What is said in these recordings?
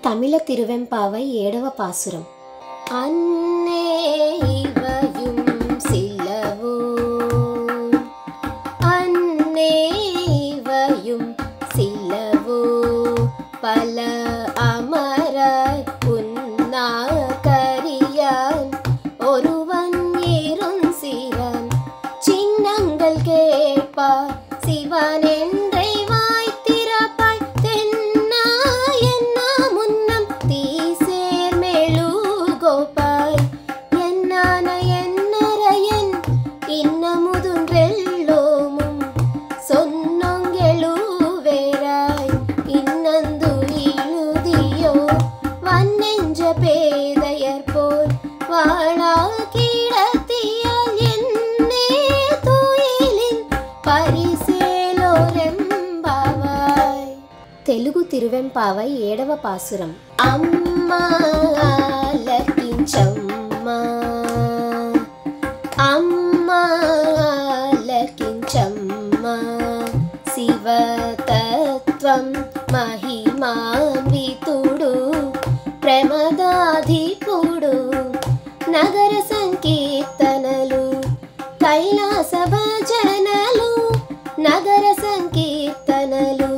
తమిళ తిరువెంపావై 7వ పాసురం. అన్నే ఇవయుం సిలవో అన్నే ఇవయుం సిలవో పల அமராய் உன்னா கரியான் ஒருவன் இருந்திரன் சின்னங்கள் கேட்பார் சிவன் என்றை வாய் திறப்பாய் தென்னா என்னா முன்னம் தீசேர் மெழுகோப்பாய் என்னான என்னரையன் இன்னமுதுன்றெல்லோமும் சொன்னொங்கெழுவேராய் இன்னந்து இழுதியோ வன்னெஞ்ச பேதையர் போல் வாழா கிடத்தியால் என்னே தூயிலின் పరిసేలోరెంబావాయ్. తెలుగు తిరువెంపావై 7వ పాసురం. అమ్మా ఆలకించమ్మా అమ్మా ఆలకించమ్మా శివతత్వం మహిమాన్వితుడు ప్రమదాధిపుడు నగర సంకీర్తనలు కైలాస భజనలు నగర సంకీర్తనలు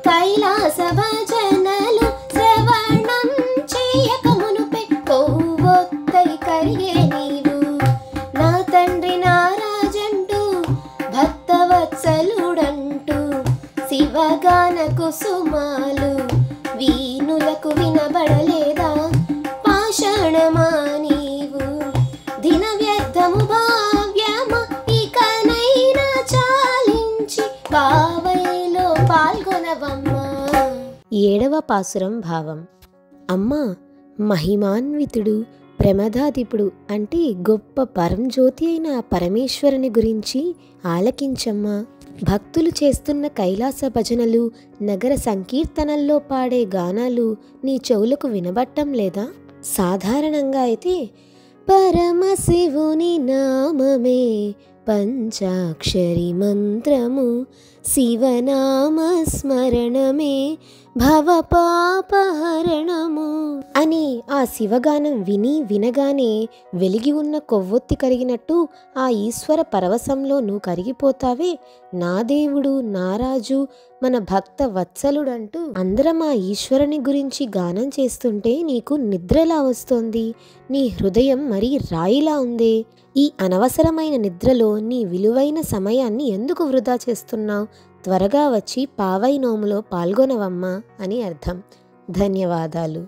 కైలాస భజనలు శ్రవణం చేయక మునుపే కొవ్వొత్తై కరిగే నీవు నా తండ్రి నారాజంటూ భక్తవత్సలుడంటూ శివగాన కుసుమాలు వీణులకు వినబడలేదా పాషాణమా నీవు దిన వ్యర్థము భావ్యమ ఇకనైనా చాలించి బావైలో పాల్గొనవమ్మా. 7వ పాసురం భావం. అమ్మా మహిమాన్వితుడు ప్రమదాధిపుడు అంటే గొప్ప పరంజ్యోతి అయిన పరమేశ్వరుని గురించి ఆలకించమ్మా. భక్తులు చేస్తున్న కైలాస భజనలు నగర సంకీర్తనల్లో పాడే గానాలు నీ చెవులకు వినబట్టం లేదా? సాధారణంగా అయితే పరమశివుని నామమే పంచాక్షరి మంత్రము శివనామ స్మరణమే భవపాపహరణము అని ఆ శివగానం వినగానే వెలిగి ఉన్న కొవ్వొత్తి కరిగినట్టు ఆ ఈశ్వర పరవశంలో నువ్వు కరిగిపోతావే. నా దేవుడు నా రాజు మన భక్త వత్సలుడంటూ అందరం ఆ ఈశ్వరుని గురించి గానం చేస్తుంటే నీకు నిద్రలా వస్తోంది. నీ హృదయం మరీ రాయిలా ఉందే. ఈ అనవసరమైన నిద్రలో నీ విలువైన సమయాన్ని ఎందుకు వృధా చేస్తున్నావు? త్వరగా వచ్చి పావై నోములో పాల్గొనవమ్మా అని అర్థం. ధన్యవాదాలు.